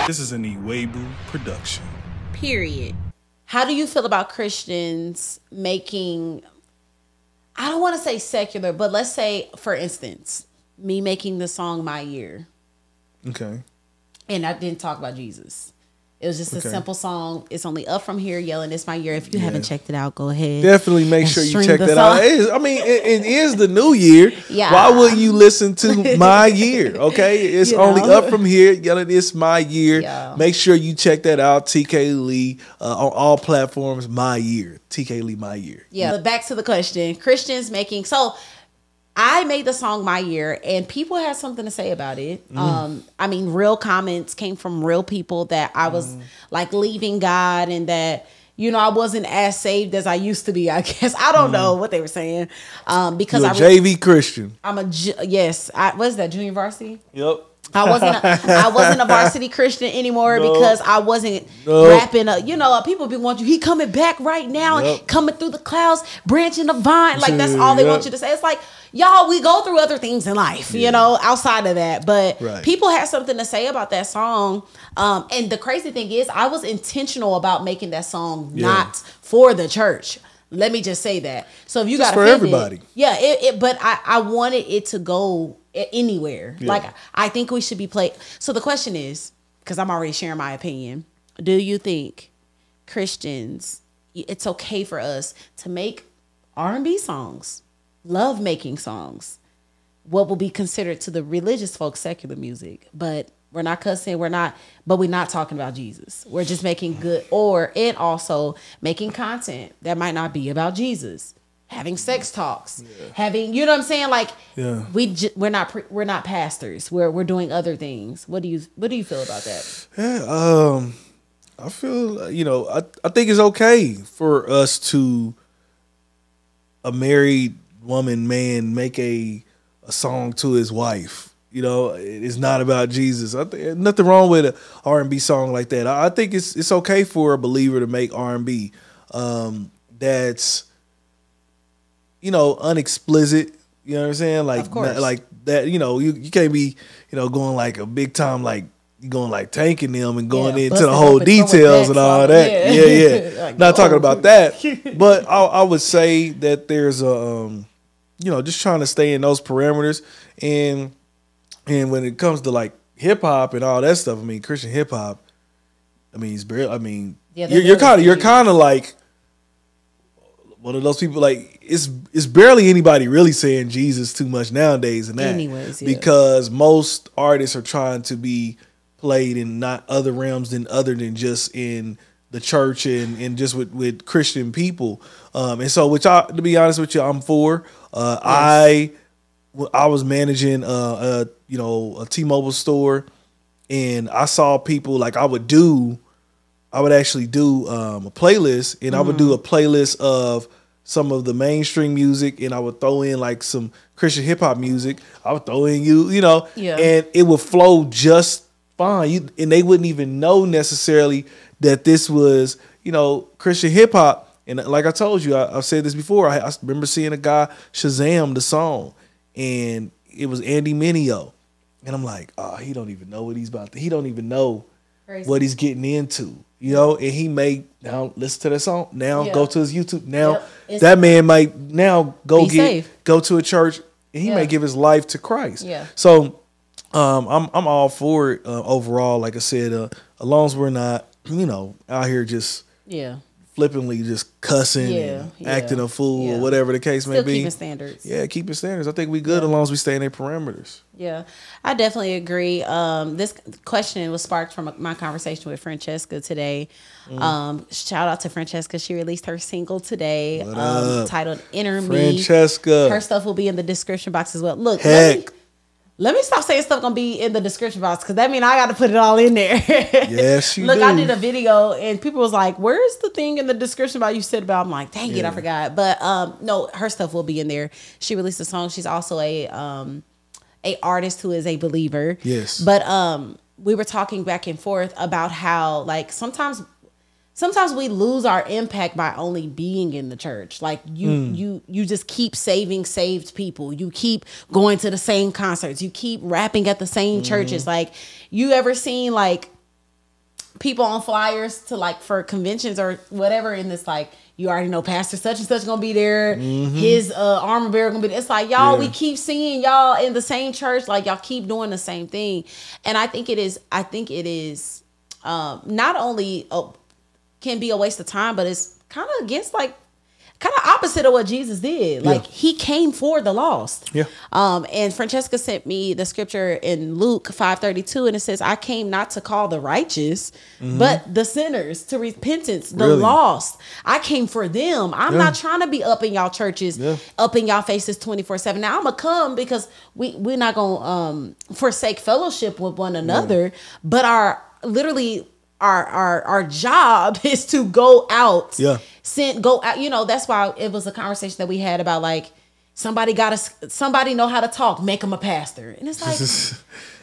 This is an Iwegbus production. Period. How do you feel about Christians making, I don't want to say secular, but let's say, for instance, me making the song My Year. Okay. And I didn't talk about Jesus. It was just a simple song. It's only Up From Here, yelling It's My Year. If you haven't checked it out, go ahead. Definitely make sure you check that out. It is the new year. Yeah. Why wouldn't you listen to My Year? Okay. It's only Up From Here, yelling It's My Year. Yeah. Make sure you check that out. TK Lee on all platforms. My Year. TK Lee, My Year. Yeah. But back to the question. Christians making, so I made the song My Year and people had something to say about it. I mean, real comments came from real people that I was like leaving God and that, you know, I wasn't as saved as I used to be, I guess. I don't know what they were saying. Because You're a JV Christian. I'm yes. What is that, junior varsity? Yep. I wasn't a varsity Christian anymore because I wasn't rapping. You know, people be want you. He coming back right now, and coming through the clouds, branching the vine. Like that's all they want you to say. It's like, y'all, we go through other things in life, you know, outside of that. But people had something to say about that song. And the crazy thing is, I was intentional about making that song not for the church. Let me just say that. So if you got for everybody, but I wanted it to go anywhere. Like I think we should be played. So the question is, because I'm already sharing my opinion, do you think Christians, it's okay for us to make R&B songs, love making songs, what will be considered to the religious folks secular music, but we're not cussing, we're not talking about Jesus. We're just making good, and also making content that might not be about Jesus. Having sex talks, having, you know what I'm saying? Like we're not pastors. We're doing other things. What do you feel about that? Yeah, I feel, you know, I think it's okay for us to, a married man make a song to his wife. You know, it's not about Jesus. I think nothing wrong with an R&B song like that. I think it's okay for a believer to make R&B that's, you know, unexplicit. You know what I'm saying? Like, like that. You know, you can't be, you know, going like a big time, like you going like tanking them and going into the whole details and all that. Yeah. Like, not talking about that, but I would say that there's a, you know, just trying to stay in those parameters. And when it comes to like hip hop and all that stuff, I mean, Christian hip hop, I mean, it's barely, I mean, you're kind of like one of those people, like it's barely anybody really saying Jesus too much nowadays in that. Anyways, because most artists are trying to be played in not other realms other than just in the church and just with Christian people. And so, which to be honest with you, I'm for. I was managing you know, a T-Mobile store, and I saw people, like I would actually do a playlist, and I would do a playlist of some of the mainstream music, and I would throw in like some Christian hip hop music. I would throw in you know, and it would flow just fine. And they wouldn't even know necessarily that this was, you know, Christian hip hop. And like I told you, I've said this before. I remember seeing a guy Shazam the song, and it was Andy Mineo. And I'm like, oh, he don't even know what he's about to. He don't even know what he's getting into, you know. And he may now listen to the song. Now go to his YouTube. Now that man might now go to a church, and he may give his life to Christ. So I'm all for it overall. Like I said, as long as we're not, you know, out here just flippantly just cussing and acting a fool or whatever the case may be. Keeping standards. Yeah, keeping standards. I think we good as long as we stay in their parameters. Yeah, I definitely agree. This question was sparked from my conversation with Francesca today. Shout out to Francesca. She released her single today titled Inner Me. Francesca. Her stuff will be in the description box as well. Look, let me stop saying stuff gonna be in the description box, because that means I got to put it all in there. Yes, you Look, do. I did a video and people was like, "Where's the thing in the description box you said about?" I'm like, "Dang it, I forgot." But no, her stuff will be in there. She released a song. She's also a artist who is a believer. Yes. But we were talking back and forth about how, like, sometimes we lose our impact by only being in the church. Like you just keep saving saved people. You keep going to the same concerts. You keep rapping at the same churches. Like, you ever seen like people on flyers to like for conventions or whatever, and it's like you already know Pastor such and such gonna be there. His armor bearer gonna be there. It's like y'all, we keep seeing y'all in the same church. Like y'all keep doing the same thing, and I think it is. Not only can be a waste of time, but it's kind of against like kind of opposite of what Jesus did. Like he came for the lost. Yeah. And Francesca sent me the scripture in Luke 5:32, and it says, "I came not to call the righteous, but the sinners to repentance, the lost. I came for them. I'm not trying to be up in y'all churches, up in y'all faces 24/7. Now I'm gonna come because we're not gonna forsake fellowship with one another, but our job is to go out. Go out. You know, that's why it was a conversation that we had about like somebody know how to talk, make them a pastor. And it's like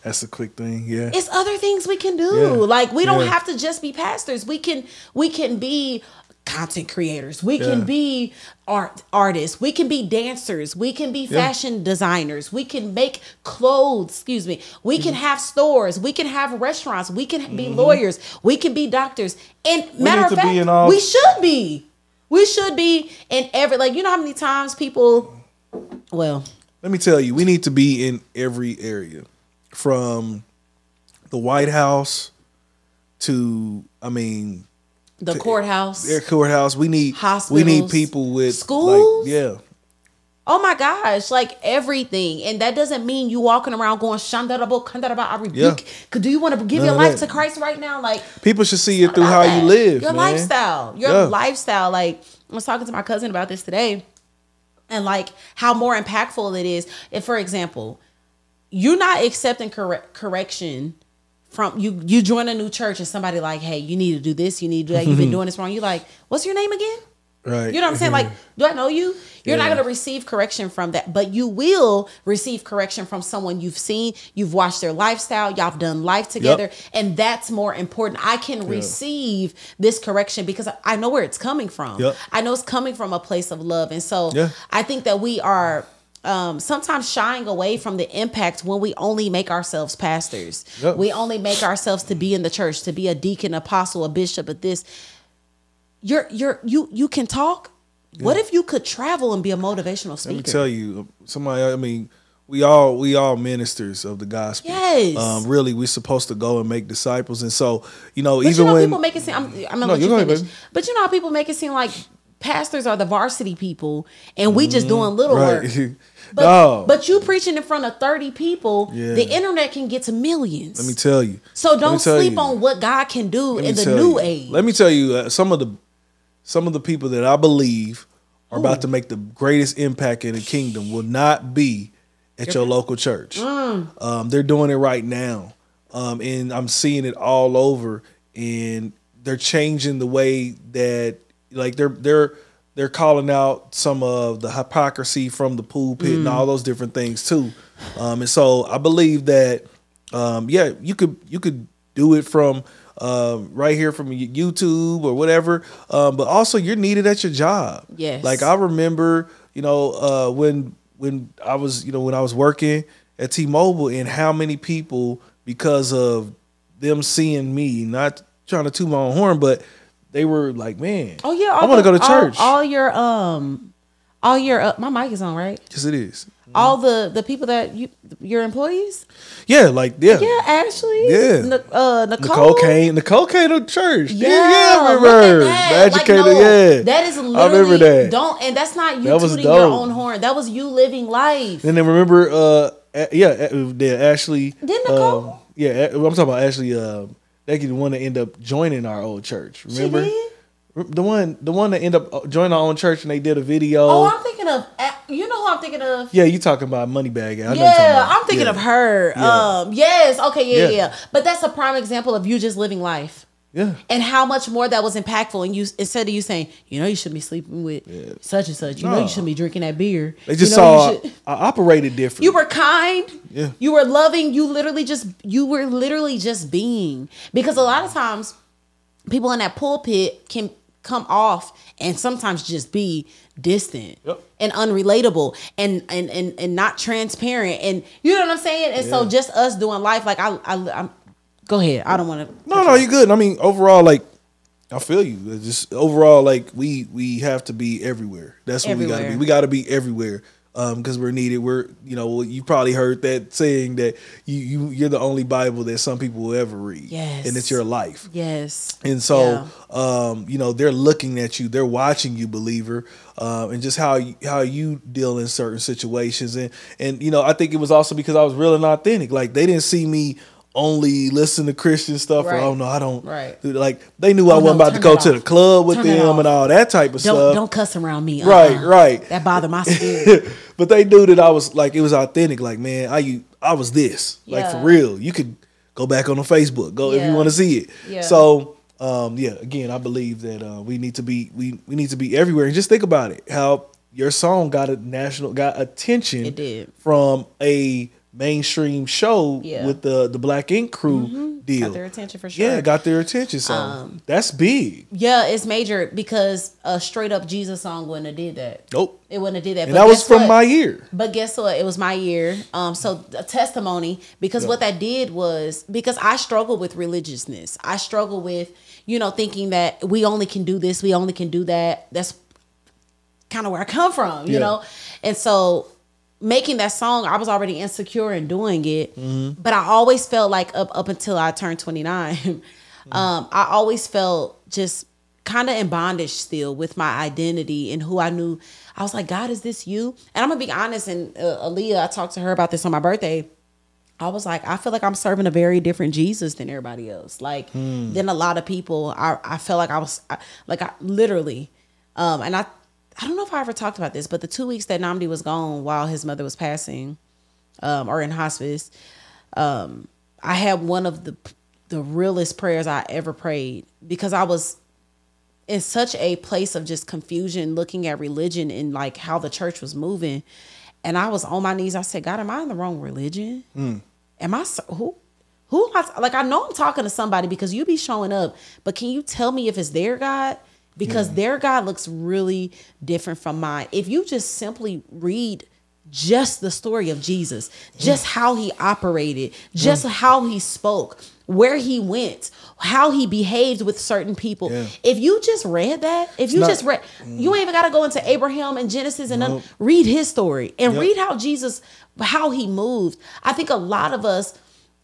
that's a quick thing. Yeah. It's other things we can do. Like we don't have to just be pastors. We can be content creators. We can be artists. We can be dancers. We can be fashion designers. We can make clothes. We can have stores. We can have restaurants. We can be lawyers. We can be doctors. And matter of fact, we should be. We should be in every, like, you know how many times people, well. Let me tell you, we need to be in every area. From the White House to, the courthouse. Their courthouse. We need hospitals. We need people with schools. Like, oh my gosh, like everything. And that doesn't mean you walking around going shandarabo, kandaraba, I rebuke. Cause do you want to give your life to Christ right now? Like people should see you through how you live. Your lifestyle. Your lifestyle. Like I was talking to my cousin about this today. And like how more impactful it is. If, for example, you're not accepting correction from you join a new church and somebody like, hey, you need to do this, you need to do that, you've been doing this wrong. You like, what's your name again? Right. You know what I'm saying? Like, do I know you? You're not going to receive correction from that, but you will receive correction from someone you've seen, you've watched their lifestyle, y'all have done life together, and that's more important. I can receive this correction because I know where it's coming from. I know it's coming from a place of love. And so I think that we are sometimes shying away from the impact when we only make ourselves pastors. We only make ourselves to be in the church, to be a deacon, apostle, a bishop, at this. You can talk. What if you could travel and be a motivational speaker? Let me tell you, we all ministers of the gospel. Yes. Really, we're supposed to go and make disciples. And so, but even when people make it seem, I'm gonna let you finish. But you know how people make it seem like pastors are the varsity people and we just doing little work. But you preaching in front of 30 people, the internet can get to millions. Let me tell you. So don't sleep on what God can do in the new age. Let me tell you, some of the people that I believe are about to make the greatest impact in the kingdom will not be at your local church. They're doing it right now. And I'm seeing it all over, and they're changing the way that, like, they're calling out some of the hypocrisy from the pulpit and all those different things too. And so I believe that, you could do it from right here from YouTube or whatever. But also you're needed at your job. Yes. Like I remember, when I was working at T-Mobile, and how many people, because of them seeing me, not trying to toot my own horn, but they were like, man, I want to go to church. All your my mic is on, right? Yes, it is. All the people that your employees? Yeah, Ashley. Yeah. Nicole came to church. Yeah, I remember her. The educator, that is literally, I remember that. And that's not you tooting your own horn. That was you living life. And then remember, Ashley. Didn't Nicole? I'm talking about Ashley. They the one that ended up joining our old church. Remember? She did? The one that ended up joining our own church, and they did a video. Oh, I'm thinking of. You know who I'm thinking of? Yeah, you talking about Moneybag. I'm thinking of her. Yeah. Yes. Okay. Yeah. But that's a prime example of you just living life. Yeah. And how much more that was impactful. And you, instead of you saying, you shouldn't be sleeping with such and such. You shouldn't be drinking that beer. They just saw I operated different. You were kind. Yeah. You were loving. You were literally just being. Because a lot of times people in that pulpit can come off and sometimes just be distant and unrelatable and not transparent. And you know what I'm saying? And so just us doing life, like Go ahead. I don't want to. No, you're good. I mean, overall, like, I feel you. It's just overall, like, we have to be everywhere. That's what we got to be. We got to be everywhere. Because we're needed. You probably heard that saying that you're the only Bible that some people will ever read. Yes. And it's your life. Yes. And so, they're looking at you, they're watching you, believer, and just how you deal in certain situations. And I think it was also because I was real and authentic. Like, they didn't see me only listen to Christian stuff, or oh no, I don't. Right. Like, they knew I wasn't about to go to the club with them and all that type of stuff. Don't cuss around me. Right. That bothered my spirit. But they knew that I was like, it was authentic. Like, man, I was this. Like, for real. You could go back on the Facebook, if you want to see it. Yeah. So, again, I believe that we need to be everywhere. And just think about it, how your song got attention. It did. From a mainstream show with the Black Ink Crew deal. Got their attention for sure. Yeah, got their attention. So that's big. Yeah, it's major because a straight up Jesus song wouldn't have did that. Nope. It wouldn't have did that. And that was from my year. But guess what? It was my year. So a testimony, because what that did was, because I struggle with religiousness. I struggle with, thinking that we only can do this, we only can do that. That's kind of where I come from, you know? And so making that song, I was already insecure in doing it, but I always felt like up until I turned 29, I always felt just kind of in bondage still with my identity and who I knew. I was like, God, is this you? And I'm gonna be honest. And Aaliyah, I talked to her about this on my birthday. I was like, I feel like I'm serving a very different Jesus than everybody else. Like, than a lot of people. I felt like I literally, and I don't know if I ever talked about this, but the 2 weeks that Namdi was gone while his mother was passing, or in hospice, I had one of the realest prayers I ever prayed, because I was in such a place of just confusion, looking at religion and like how the church was moving. And I was on my knees. I said, God, am I in the wrong religion? Am I, who am I? Like, I know I'm talking to somebody because you be showing up, but can you tell me if it's their God? Because their God looks really different from mine. If you just simply read just the story of Jesus, just how he operated, just how he spoke, where he went, how he behaved with certain people. If you just read that, you ain't even got to go into Abraham and Genesis and read his story and read how Jesus, how he moved. I think a lot of us,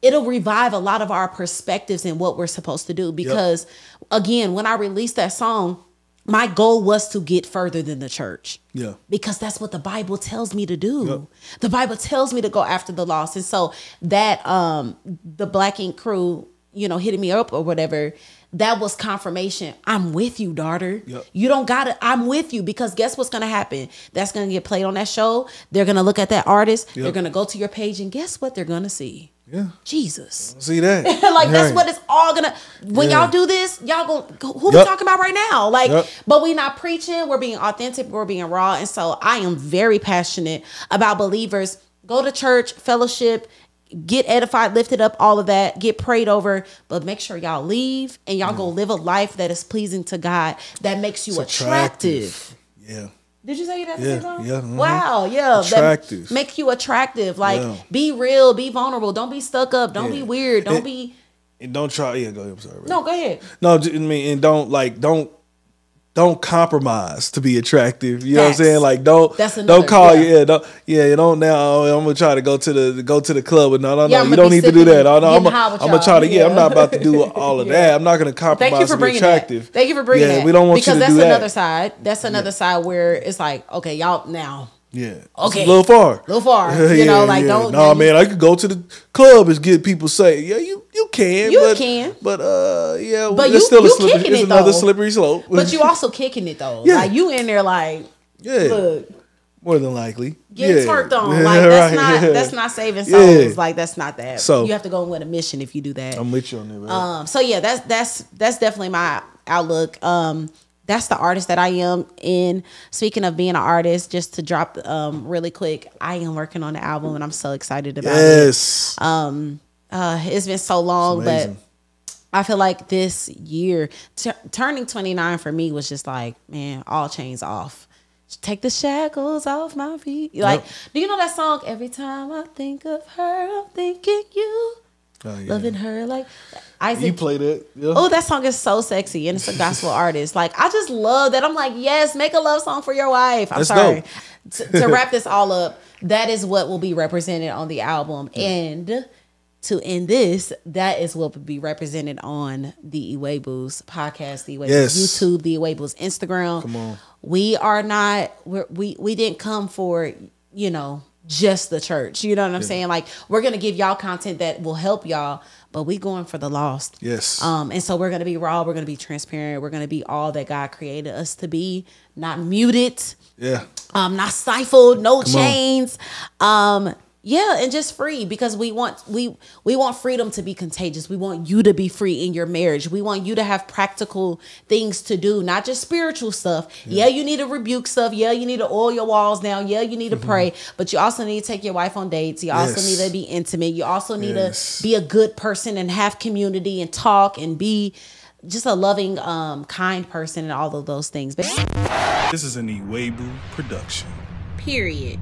it'll revive a lot of our perspectives in what we're supposed to do. Because again, when I released that song, my goal was to get further than the church. Yeah. Because that's what the Bible tells me to do. The Bible tells me to go after the lost. And so that the Black Ink Crew, hitting me up or whatever, that was confirmation. I'm with you, daughter. You don't got it. I'm with you, because guess what's going to happen? That's going to get played on that show. They're going to look at that artist. They're going to go to your page, and guess what they're going to see? Jesus. See that? Like, that's what it's all gonna, when y'all do this, y'all gonna, who we talking about right now? Like, but we not preaching, we're being authentic, we're being raw. And so I am very passionate about believers. Go to church, fellowship, get edified, lifted up, all of that, get prayed over, but make sure y'all leave and y'all go live a life that is pleasing to God, that makes you attractive. Did you say that? Wow. Attractive. That make you attractive. Like, be real, be vulnerable. Don't be stuck up. Don't be weird. Don't be. And don't try. Go ahead. I'm sorry. No, go ahead. No, I mean, and don't compromise to be attractive. You know what I'm saying? Like, don't call you. You don't now. I'm gonna try to go to the club. But no. You don't need to do that. I'm gonna try to. I'm not about to do all of that. I'm not gonna compromise to be attractive. Thank you for bringing that. We don't want you to do that. Because that's another side. That's another side where it's like, okay, y'all now. Okay. It's a little far. Don't. No, man, I could go to the club and get people say, you can. But but it's still it's another slippery slope. But you also kicking it though. Like, you in there like, look. More than likely. Get twerked on. Like, that's not saving souls. Like, that's not that. So you have to go with a mission if you do that. I'm with you on that, right? So yeah, that's definitely my outlook. That's the artist that I am. In speaking of being an artist, just to drop really quick, I am working on the album and I'm so excited about it. It's been so long, but I feel like this year turning 29 for me was just like, man, all chains off. Take the shackles off my feet. Like, do you know that song? Every time I think of her, I'm thinking you. Loving her. Like Isaac. You play that. Yeah. Oh, that song is so sexy, and it's a gospel artist. Like, I just love that. I'm like, yes, make a love song for your wife. I'm sorry. To wrap this all up, that is what will be represented on the album. And to end this, that is what will be represented on the Iwegbus podcast, the Iwegbus YouTube, the Iwegbus Instagram. Come on. We are not, we didn't come for, you know, just the church. You know what I'm saying? Like, we're going to give y'all content that will help y'all, but we going for the lost. Yes. And so we're going to be raw. We're going to be transparent. We're going to be all that God created us to be, not muted. Yeah. Not stifled, no chains. Yeah, and just free, because we want freedom to be contagious. We want you to be free in your marriage. We want you to have practical things to do, not just spiritual stuff. Yeah, you need to rebuke stuff. Yeah, you need to oil your walls down. Yeah, you need to pray, but you also need to take your wife on dates. You also need to be intimate. You also need to be a good person and have community and talk and be just a loving, kind person and all of those things. This is an Iwegbus production. Period.